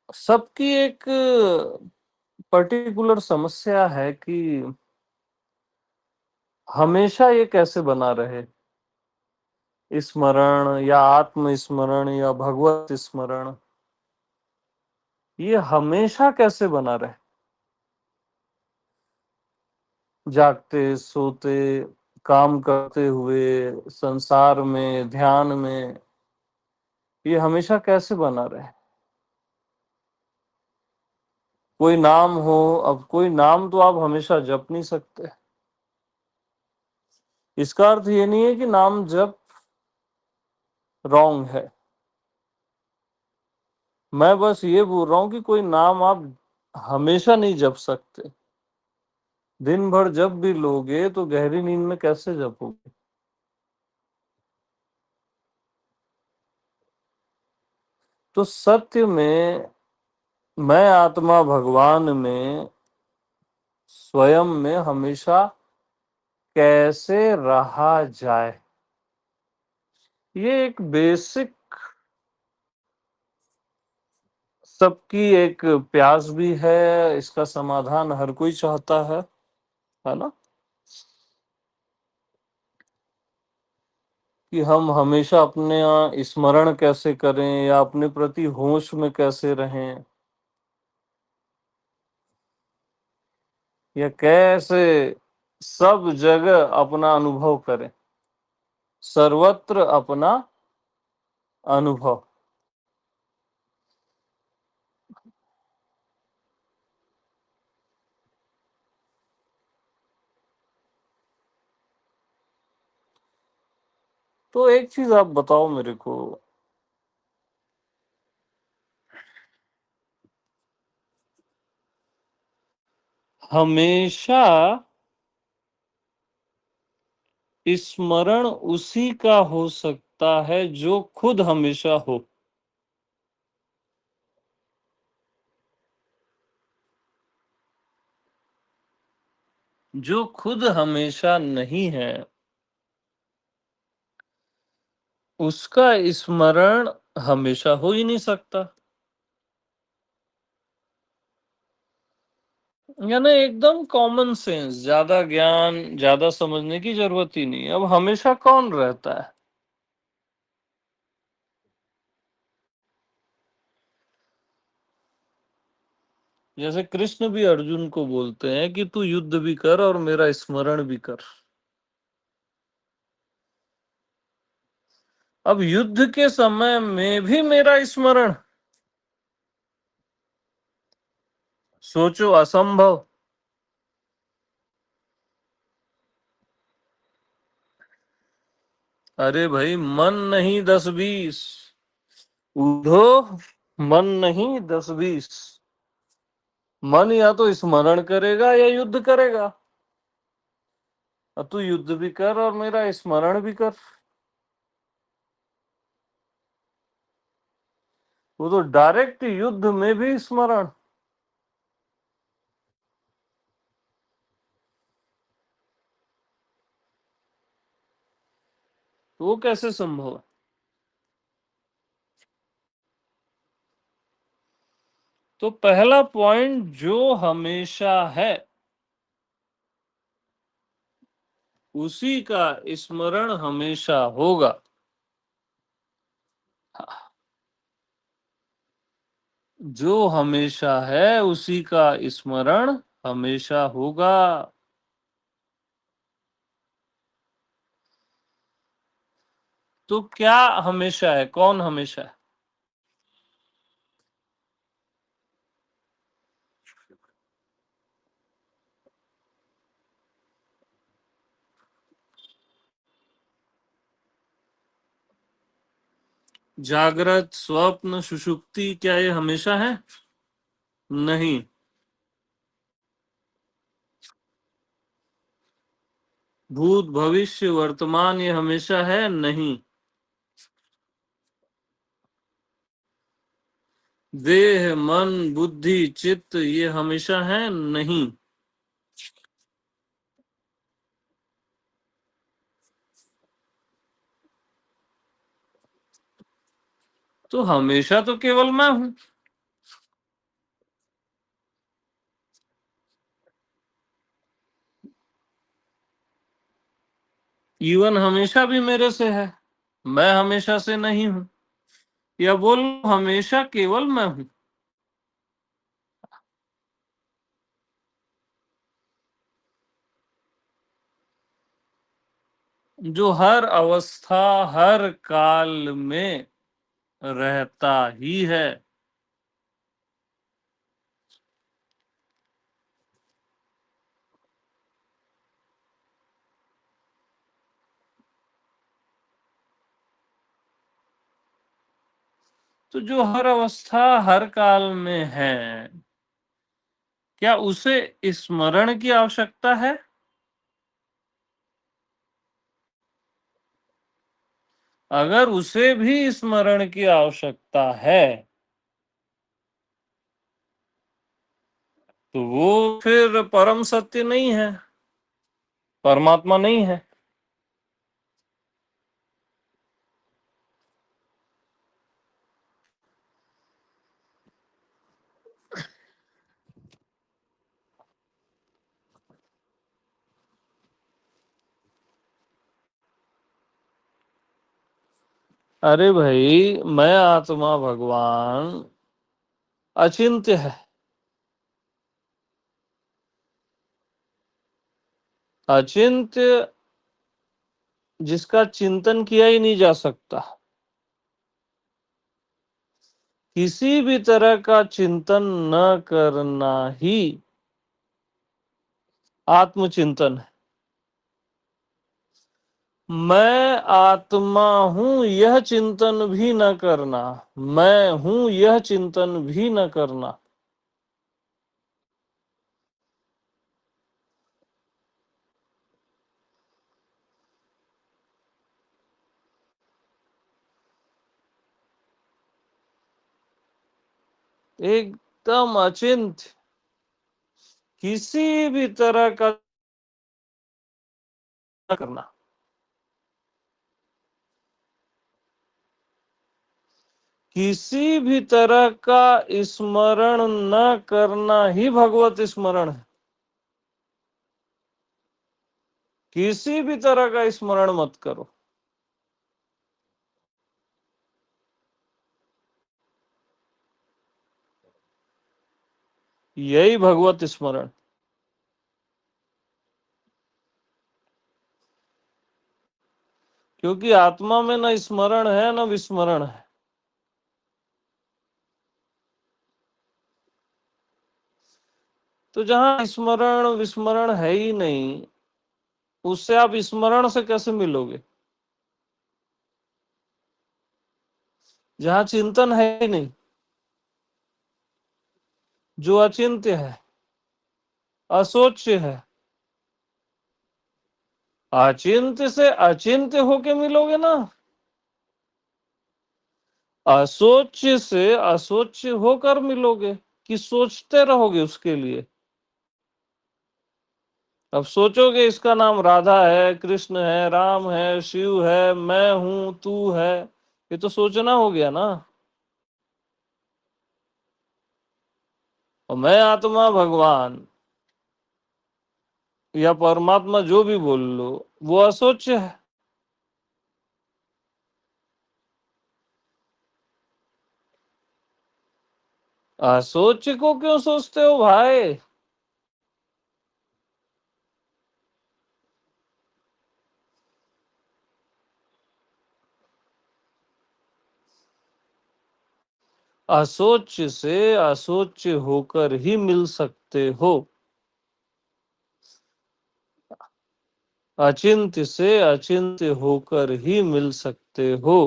सबकी एक पर्टिकुलर समस्या है कि हमेशा ये कैसे बना रहे, स्मरण या आत्मस्मरण या भगवत स्मरण, ये हमेशा कैसे बना रहे? जागते, सोते, काम करते हुए, संसार में, ध्यान में, ये हमेशा कैसे बना रहे? कोई नाम हो, अब कोई नाम तो आप हमेशा जप नहीं सकते। इसका अर्थ ये नहीं है कि नाम जप रॉन्ग है। मैं बस ये बोल रहा हूँ कि कोई नाम आप हमेशा नहीं जप सकते। दिन भर जप भी लोगे तो गहरी नींद में कैसे जपोगे? तो सत्य में, मैं आत्मा भगवान में, स्वयं में हमेशा कैसे रहा जाए, ये एक बेसिक सबकी एक प्यास भी है। इसका समाधान हर कोई चाहता है ना? कि हम हमेशा अपने स्मरण कैसे करें या अपने प्रति होश में कैसे रहें, या कैसे सब जगह अपना अनुभव करें, सर्वत्र अपना अनुभव। तो एक चीज आप बताओ मेरे को, हमेशा स्मरण उसी का हो सकता है जो खुद हमेशा हो। जो खुद हमेशा नहीं है, उसका स्मरण हमेशा हो ही नहीं सकता। यानी एकदम कॉमन सेंस, ज्यादा ज्ञान, ज्यादा समझने की जरूरत ही नहीं। अब हमेशा कौन रहता है? जैसे कृष्ण भी अर्जुन को बोलते हैं कि तू युद्ध भी कर और मेरा स्मरण भी कर। अब युद्ध के समय में भी मेरा स्मरण, सोचो, असंभव। अरे भाई, मन नहीं 10-20, उधो मन नहीं 10-20। मन या तो स्मरण करेगा या युद्ध करेगा। अब तू युद्ध भी कर और मेरा स्मरण भी कर। वो तो डायरेक्ट युद्ध में भी स्मरण। तो वो कैसे संभव है? तो पहला पॉइंट, जो हमेशा है उसी का स्मरण हमेशा होगा। जो हमेशा है उसी का स्मरण हमेशा होगा। तो क्या हमेशा है? कौन हमेशा है? जागृत, स्वप्न, सुषुप्ति, क्या ये हमेशा है? नहीं। भूत, भविष्य, वर्तमान, ये हमेशा है? नहीं। देह, मन, बुद्धि, चित्त, ये हमेशा है? नहीं। तो हमेशा तो केवल मैं हूं। जीवन हमेशा भी मेरे से है, मैं हमेशा से नहीं हूं, या बोल हमेशा केवल मैं हूं। जो हर अवस्था हर काल में रहता ही है। तो जो हर अवस्था हर काल में है, क्या उसे स्मरण की आवश्यकता है? अगर उसे भी स्मरण की आवश्यकता है, तो वो फिर परम सत्य नहीं है, परमात्मा नहीं है। अरे भाई, मैं आत्मा भगवान अचिंत्य है। अचिंत्य जिसका चिंतन किया ही नहीं जा सकता, किसी भी तरह का चिंतन न करना ही आत्मचिंतन है। मैं आत्मा हूं यह चिंतन भी न करना, मैं हूं यह चिंतन भी न करना, एकदम अचिंत्य, किसी भी तरह का न करना, किसी भी तरह का स्मरण न करना ही भगवत स्मरण है। किसी भी तरह का स्मरण मत करो, यही भगवत स्मरण। क्योंकि आत्मा में न स्मरण है न विस्मरण है। तो जहां स्मरण विस्मरण है ही नहीं, उससे आप स्मरण से कैसे मिलोगे? जहां चिंतन है ही नहीं, जो अचिंत्य है, असोच्य है, अचिंत्य से अचिंत्य होके मिलोगे ना। असोच्य से असोच्य होकर मिलोगे, कि सोचते रहोगे उसके लिए। अब सोचोगे इसका नाम राधा है, कृष्ण है, राम है, शिव है, मैं हूं, तू है, ये तो सोचना हो गया ना। और मैं आत्मा भगवान या परमात्मा जो भी बोल लो, वो असोच्य है। असोच्य को क्यों सोचते हो भाई? असोच्य से असोच्य होकर ही मिल सकते हो, अचिंत्य से अचिंत्य होकर ही मिल सकते हो।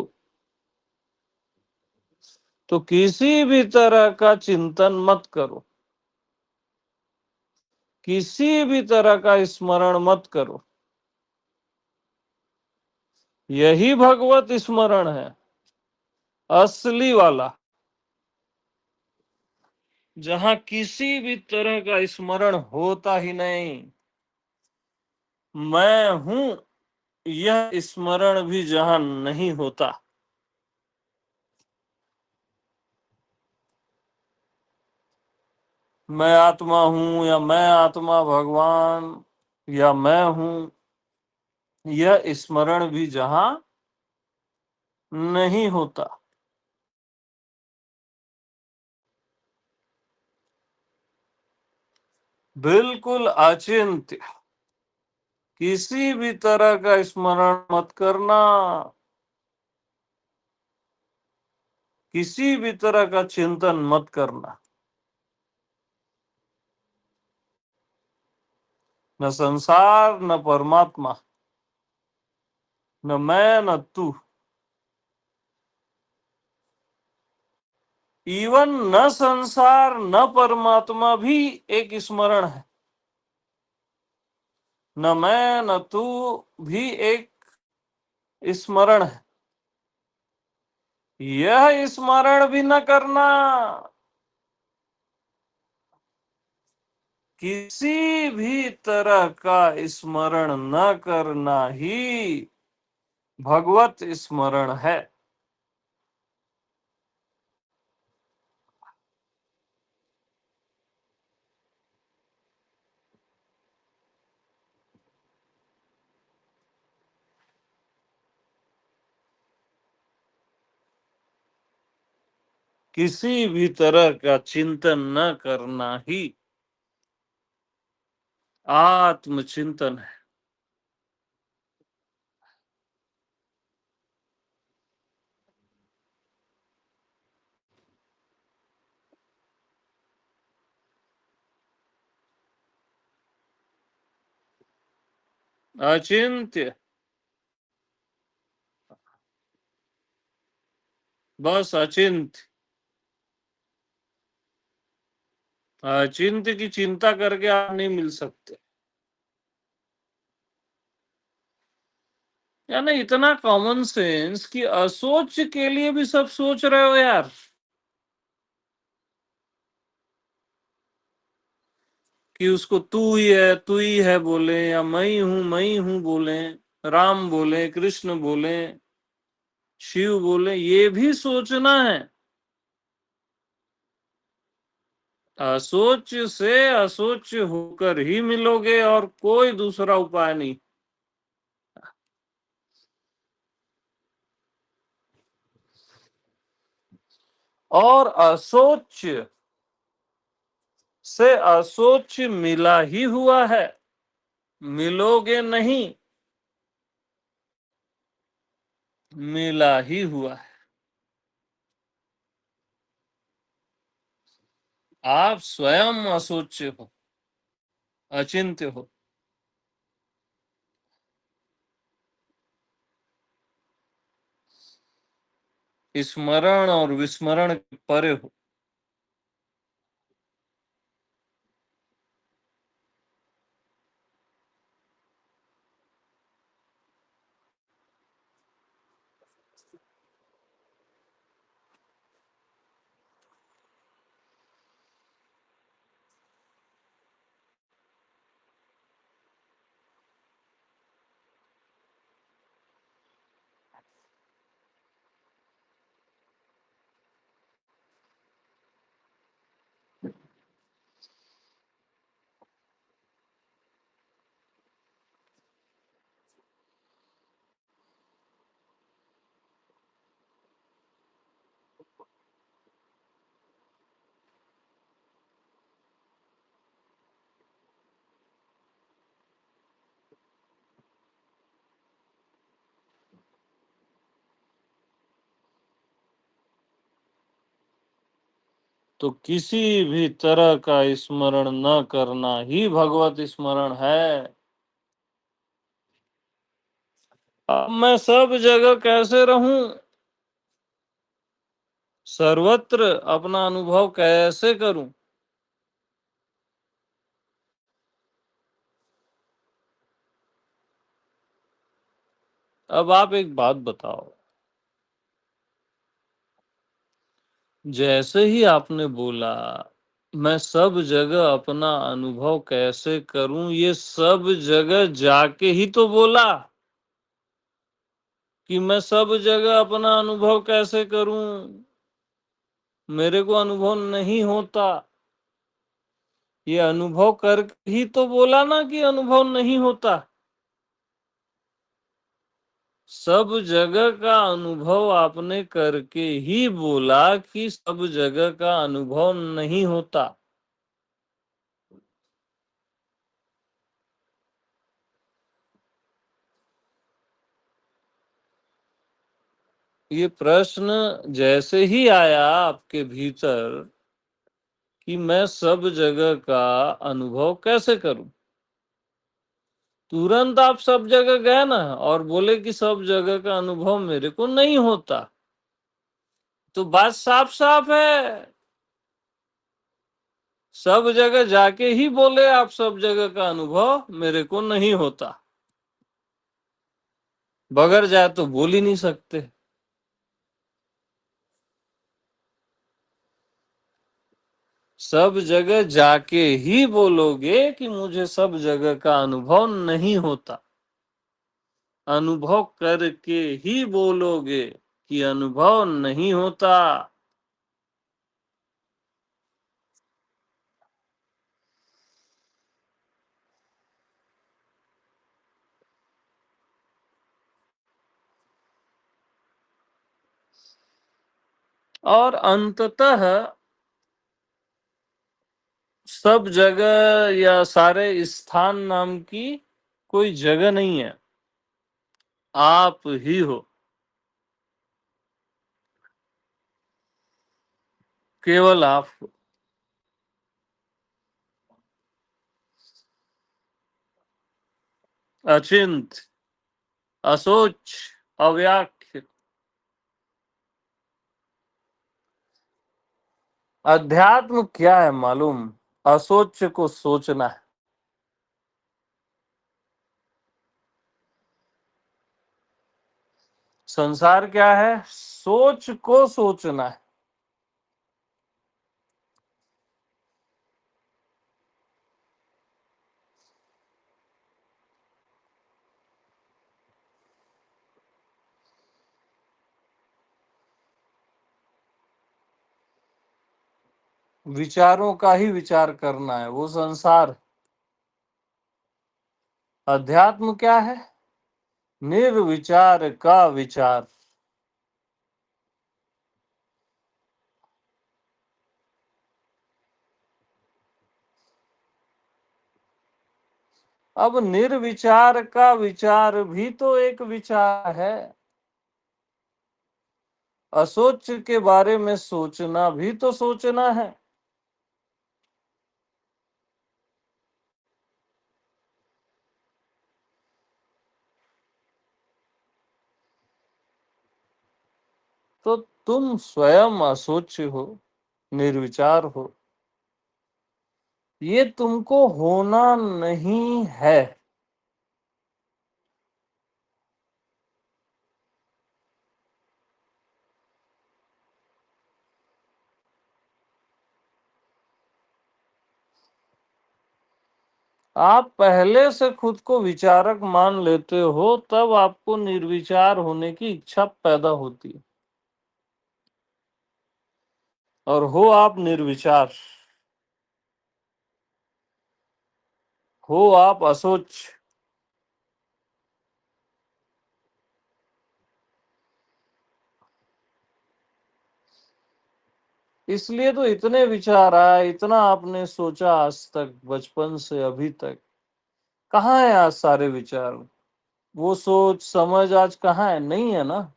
तो किसी भी तरह का चिंतन मत करो, किसी भी तरह का स्मरण मत करो, यही भगवत स्मरण है, असली वाला। जहां किसी भी तरह का स्मरण होता ही नहीं, मैं हूं यह स्मरण भी जहां नहीं होता। मैं आत्मा हूं या मैं आत्मा भगवान या मैं हूं, यह स्मरण भी जहां नहीं होता। बिल्कुल अचिंत्य, किसी भी तरह का स्मरण मत करना, किसी भी तरह का चिंतन मत करना। न संसार, न परमात्मा, न मैं, न तू, इवन न संसार न परमात्मा भी एक स्मरण है। न मैं न तू भी एक स्मरण है। यह स्मरण भी न करना, किसी भी तरह का स्मरण न करना ही भगवत स्मरण है। किसी भी तरह का चिंतन न करना ही आत्मचिंतन है। अचिंत्य, बस अचिंत्य। अचिंत्य की चिंता करके आप नहीं मिल सकते। यानी इतना कॉमन सेंस कि असोच के लिए भी सब सोच रहे हो यार। कि उसको तू ही है बोले, या मैं ही हूं बोले, राम बोले, कृष्ण बोले, शिव बोले, ये भी सोचना है। असोच से असोच होकर ही मिलोगे, और कोई दूसरा उपाय नहीं। और असोच से असोच मिला ही हुआ है, मिलोगे नहीं, मिला ही हुआ है। आप स्वयं असोच हो, अचिंत्य हो, स्मरण और विस्मरण के परे हो। तो किसी भी तरह का स्मरण न करना ही भगवत स्मरण है। अब मैं सब जगह कैसे रहूं, सर्वत्र अपना अनुभव कैसे करूं। अब आप एक बात बताओ, जैसे ही आपने बोला मैं सब जगह अपना अनुभव कैसे करूं, ये सब जगह जाके ही तो बोला कि मैं सब जगह अपना अनुभव कैसे करूं, मेरे को अनुभव नहीं होता। ये अनुभव कर ही तो बोला ना कि अनुभव नहीं होता। सब जगह का अनुभव आपने करके ही बोला कि सब जगह का अनुभव नहीं होता। ये प्रश्न जैसे ही आया आपके भीतर कि मैं सब जगह का अनुभव कैसे करूं, तुरंत आप सब जगह गए ना और बोले कि सब जगह का अनुभव मेरे को नहीं होता। तो बात साफ साफ है, सब जगह जाके ही बोले आप सब जगह का अनुभव मेरे को नहीं होता। बगैर जाए तो बोल ही नहीं सकते। सब जगह जाके ही बोलोगे कि मुझे सब जगह का अनुभव नहीं होता। अनुभव करके ही बोलोगे कि अनुभव नहीं होता। और अंततः सब जगह या सारे स्थान नाम की कोई जगह नहीं है, आप ही हो। केवल आप हो। अचिंत, असोच, अव्याख्य। अध्यात्म क्या है मालूम? असोच को सोचना है। संसार क्या है? सोच को सोचना है। विचारों का ही विचार करना है, वो संसार। अध्यात्म क्या है? निर्विचार का विचार। अब निर्विचार का विचार भी तो एक विचार है। असोच के बारे में सोचना भी तो सोचना है। तो तुम स्वयं असोच हो, निर्विचार हो। ये तुमको होना नहीं है। आप पहले से खुद को विचारक मान लेते हो, तब आपको निर्विचार होने की इच्छा पैदा होती है। और हो आप निर्विचार, हो आप असोच। इसलिए तो इतने विचार आए, इतना आपने सोचा आज तक, बचपन से अभी तक। कहाँ है आज सारे विचार? वो सोच समझ आज कहाँ है? नहीं है ना।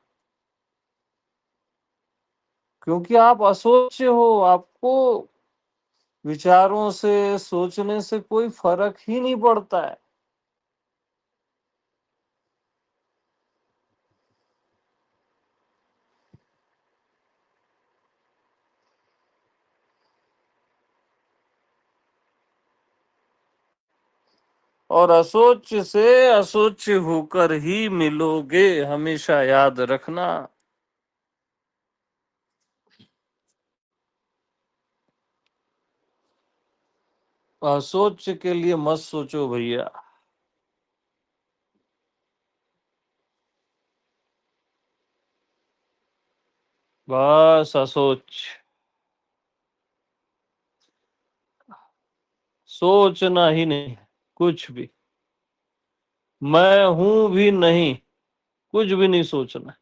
क्योंकि आप असोच हो, आपको विचारों से, सोचने से कोई फर्क ही नहीं पड़ता है। और असोच से असोच होकर ही मिलोगे, हमेशा याद रखना। असोच के लिए मत सोचो भैया। बस असोच। सोचना ही नहीं, कुछ भी। मैं हूं भी नहीं, कुछ भी नहीं सोचना,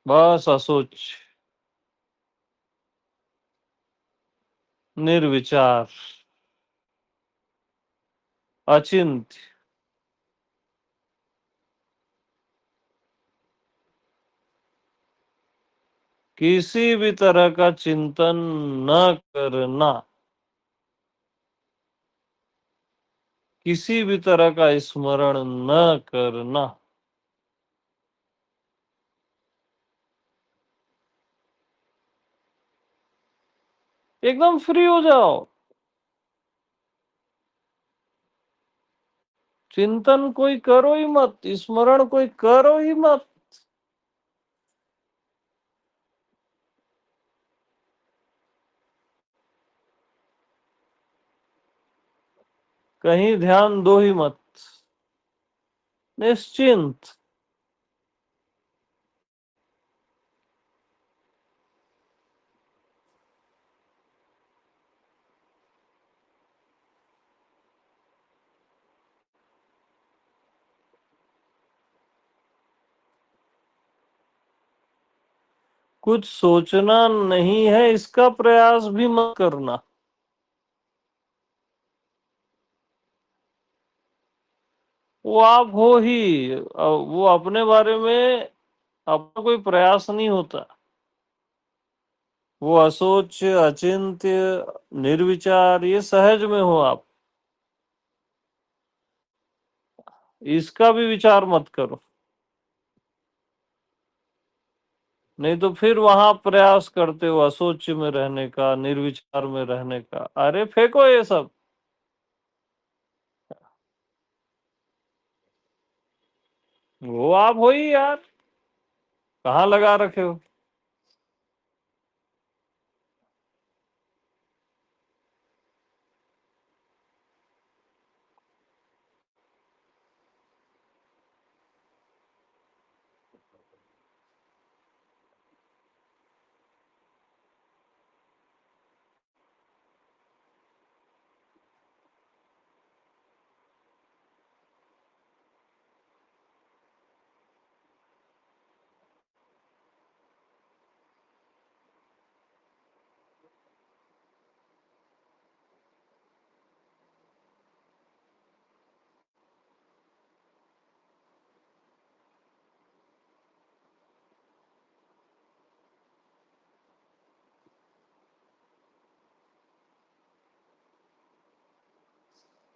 बस असोच, निर्विचार, अचिंत्य, किसी भी तरह का चिंतन न करना, किसी भी तरह का स्मरण न करना। एकदम फ्री हो जाओ, चिंतन कोई करो ही मत, स्मरण कोई करो ही मत। कहीं ध्यान दो ही मत, निश्चिंत। कुछ सोचना नहीं है, इसका प्रयास भी मत करना। वो आप हो ही, वो अपने बारे में अपना कोई प्रयास नहीं होता। वो असोच, अचिंत्य, निर्विचार, ये सहज में हो आप। इसका भी विचार मत करो, नहीं तो फिर वहां प्रयास करते हो असोच में रहने का, निर्विचार में रहने का। अरे फेंको ये सब, वो आप हो ही यार, कहाँ लगा रखे हो।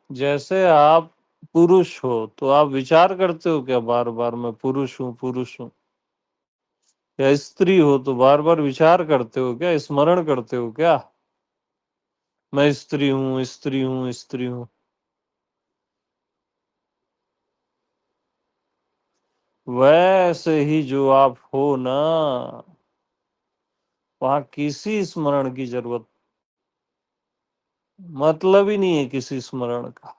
जैसे आप पुरुष हो तो आप विचार करते हो क्या बार बार, मैं पुरुष हूँ पुरुष हूँ? या स्त्री हो तो बार बार विचार करते हो क्या, स्मरण करते हो क्या, मैं स्त्री हूँ स्त्री हूँ स्त्री हूँ? वैसे ही जो आप हो ना, वहां किसी स्मरण की जरूरत, मतलब ही नहीं है किसी स्मरण का।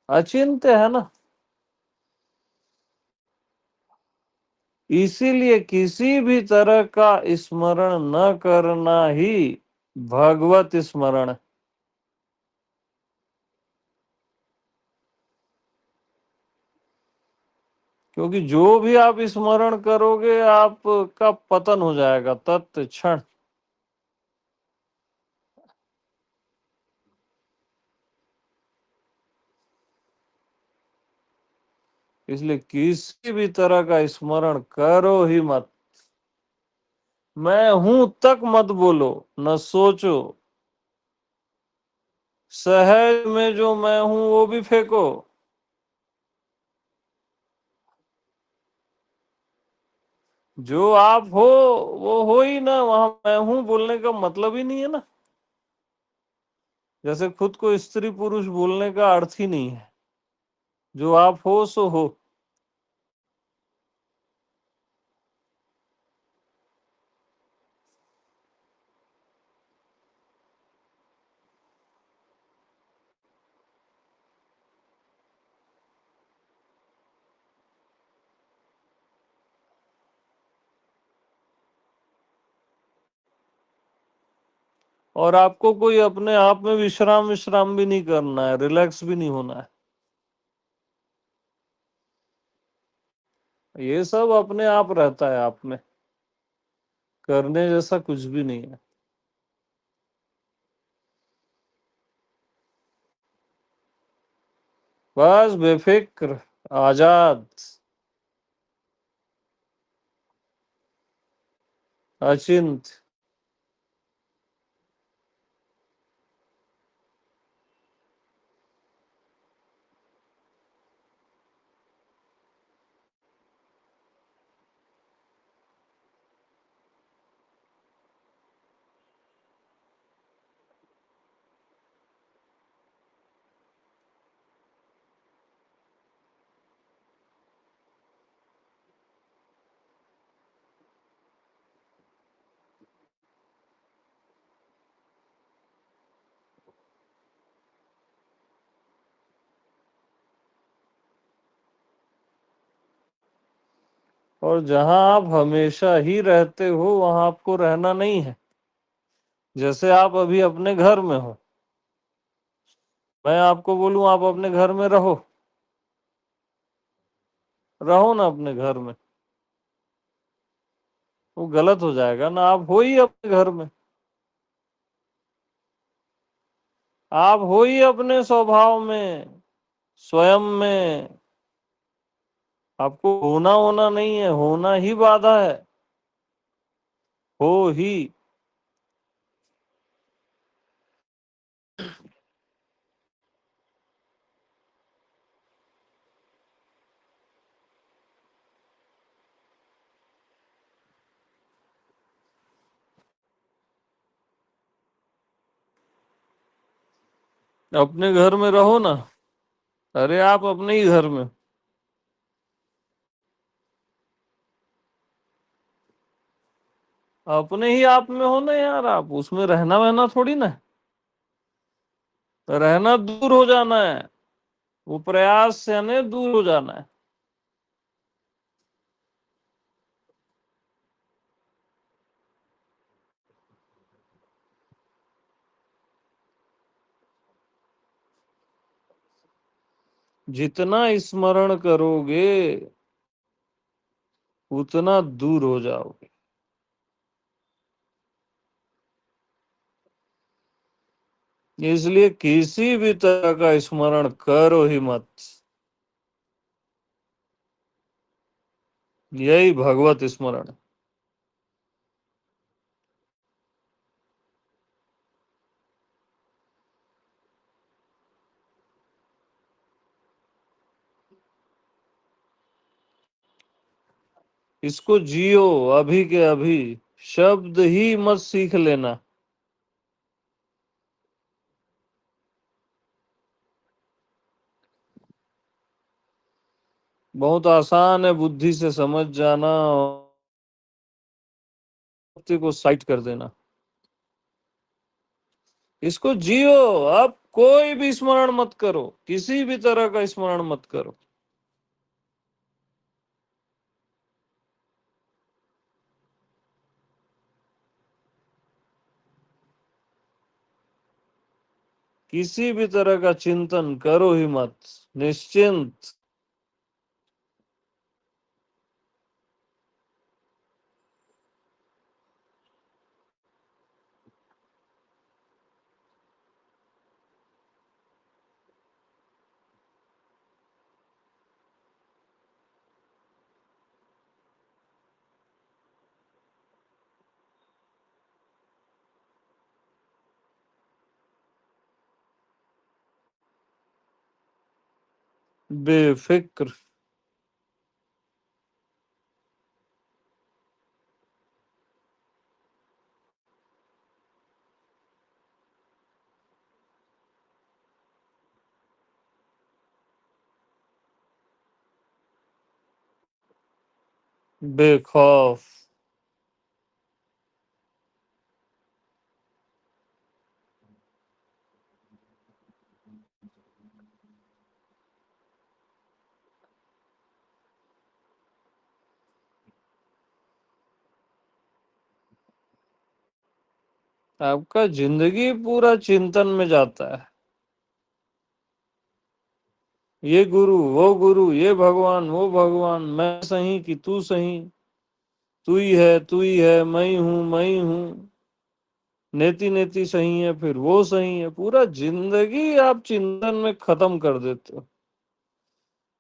अचिंत्य है ना, इसीलिए किसी भी तरह का स्मरण न करना ही भगवत स्मरण। क्योंकि जो भी आप स्मरण करोगे आपका पतन हो जाएगा तत्क्षण। इसलिए किसी भी तरह का स्मरण करो ही मत। मैं हूं तक मत बोलो, न सोचो। सहज में जो मैं हूं वो भी फेंको। जो आप हो वो हो ही ना, वहां मैं हूं बोलने का मतलब ही नहीं है ना। जैसे खुद को स्त्री पुरुष बोलने का अर्थ ही नहीं है। जो आप हो सो हो। और आपको कोई अपने आप में विश्राम विश्राम भी नहीं करना है, रिलैक्स भी नहीं होना है। ये सब अपने आप रहता है आप में, करने जैसा कुछ भी नहीं है। बस बेफिक्र, आजाद, अचिंत। और जहां आप हमेशा ही रहते हो वहां आपको रहना नहीं है। जैसे आप अभी अपने घर में हो, मैं आपको बोलूं आप अपने घर में रहो, रहो ना अपने घर में, वो गलत हो जाएगा ना। आप हो ही अपने घर में, आप हो ही अपने स्वभाव में, स्वयं में। आपको होना होना नहीं है, होना ही बाधा है। हो ही। अपने घर में रहो ना। अरे आप अपने ही घर में, अपने ही आप में हो ना यार। आप उसमें रहना वहना थोड़ी ना है। रहना दूर हो जाना है, वो प्रयास से यानी दूर हो जाना है। जितना स्मरण करोगे उतना दूर हो जाओगे। इसलिए किसी भी तरह का स्मरण करो ही मत। यही भगवत स्मरण। इसको जियो अभी के अभी। शब्द ही मत सीख लेना। बहुत आसान है बुद्धि से समझ जाना और शक्ति को साइट कर देना। इसको जियो। अब कोई भी स्मरण मत करो, किसी भी तरह का स्मरण मत करो। किसी भी तरह का चिंतन करो ही मत। निश्चिंत। बेफिक्र। बेखौफ। आपका जिंदगी पूरा चिंतन में जाता है। ये गुरु, वो गुरु, ये भगवान, वो भगवान, मैं सही कि तू सही, तू ही है, मैं ही हूँ, नेति नेति सही है, फिर वो सही है। पूरा जिंदगी आप चिंतन में खत्म कर देते हो।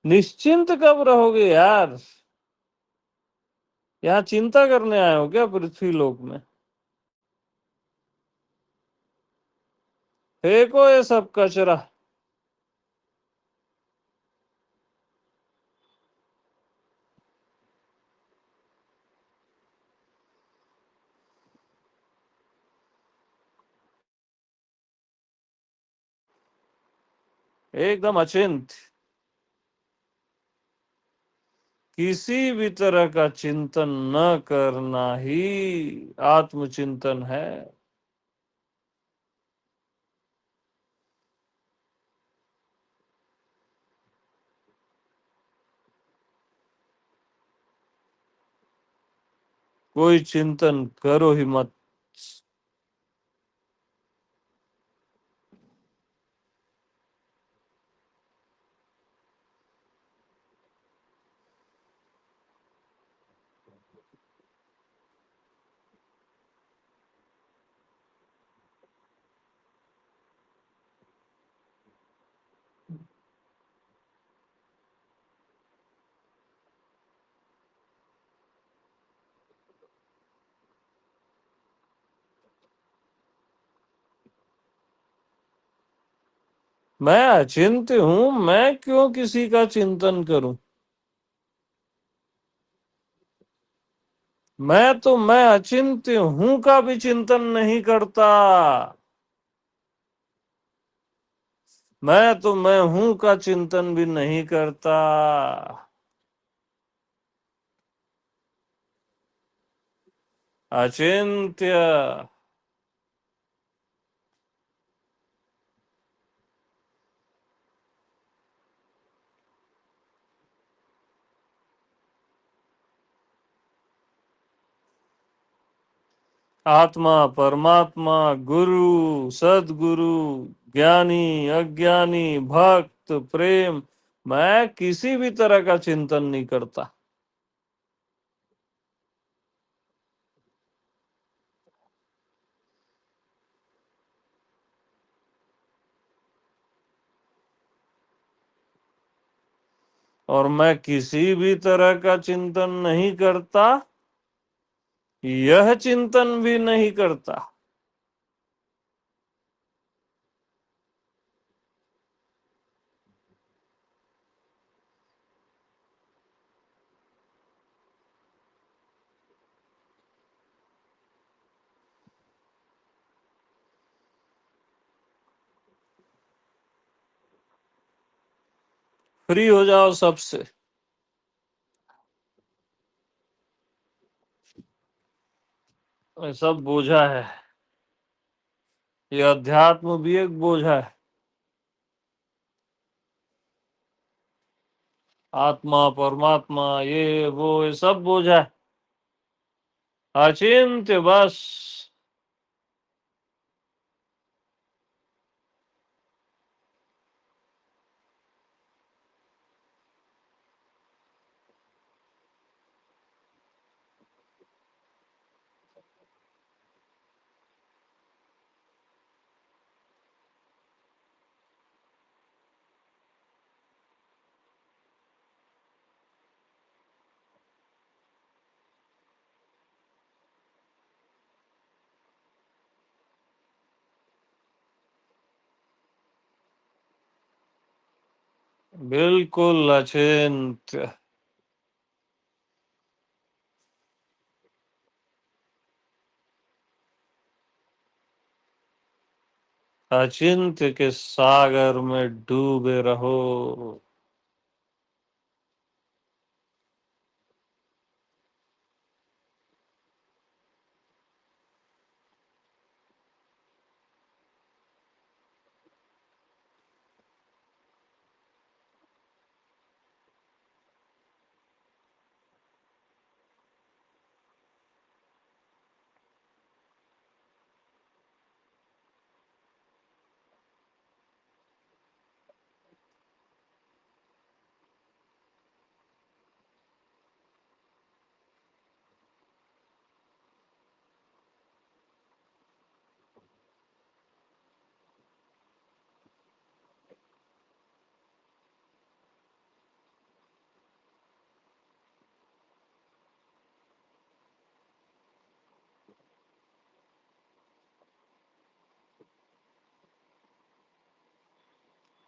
निश्चिंत कब रहोगे यार? यहाँ चिंता करने आए हो क्या पृथ्वी लोक में? फेंको ये सब कचरा। एकदम अचिंत। किसी भी तरह का चिंतन न करना ही आत्मचिंतन है। कोई चिंतन करो ही मत। मैं अचिंत हूं, मैं क्यों किसी का चिंतन करूं? मैं अचिंत हूं का भी चिंतन नहीं करता। मैं हूं का चिंतन भी नहीं करता। अचिंत्य। आत्मा, परमात्मा, गुरु, सदगुरु, ज्ञानी, अज्ञानी, भक्त, प्रेम, मैं किसी भी तरह का चिंतन नहीं करता। और मैं किसी भी तरह का चिंतन नहीं करता, यह चिंतन भी नहीं करता। फ्री हो जाओ सबसे। ये सब बोझा है। ये अध्यात्म भी एक बोझा है। आत्मा, परमात्मा, ये सब बोझा है। अचिंत्य बस। बिल्कुल अचिंत्य। अचिंत्य के सागर में डूबे रहो।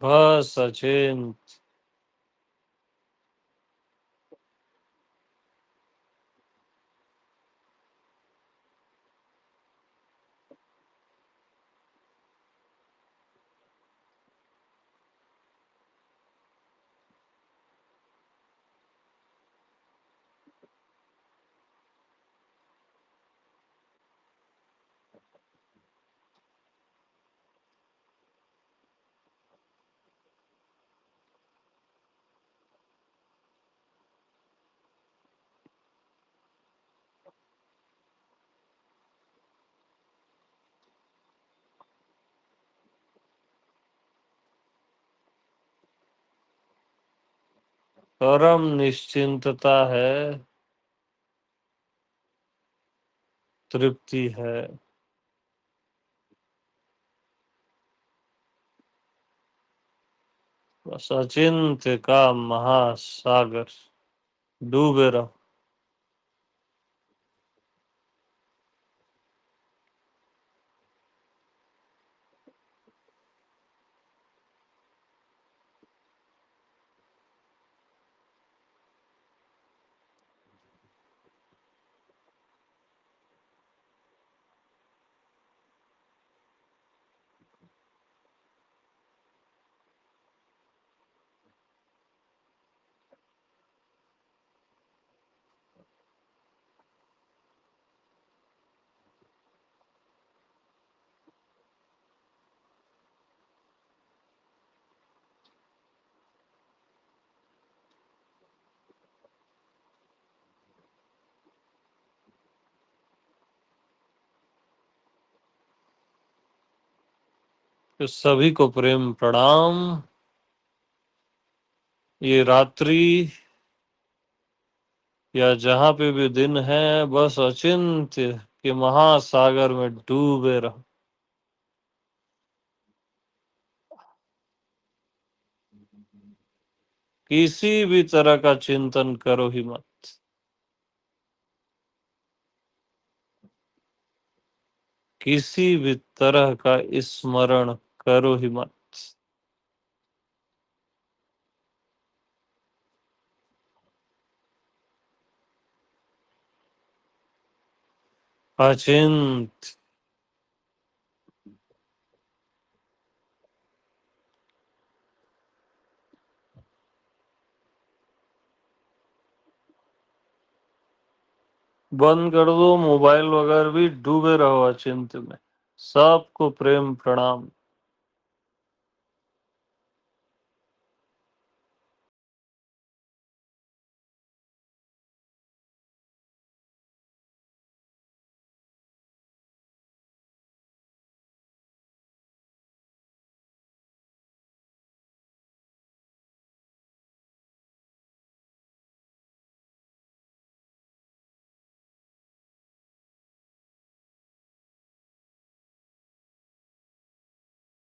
बस सचिन। परम निश्चिंतता है, तृप्ति है। बस अचिंत्य का महासागर, डूबे रहो। तो सभी को प्रेम प्रणाम। ये रात्रि या जहाँ पे भी दिन है, बस अचिंत्य के महासागर में डूबे रहो। किसी भी तरह का चिंतन करो ही मत। किसी भी तरह का स्मरण करो ही मत। अचिंत। बंद कर दो मोबाइल वगैरह भी, डूबे रहो अचिंत में। सबको प्रेम प्रणाम।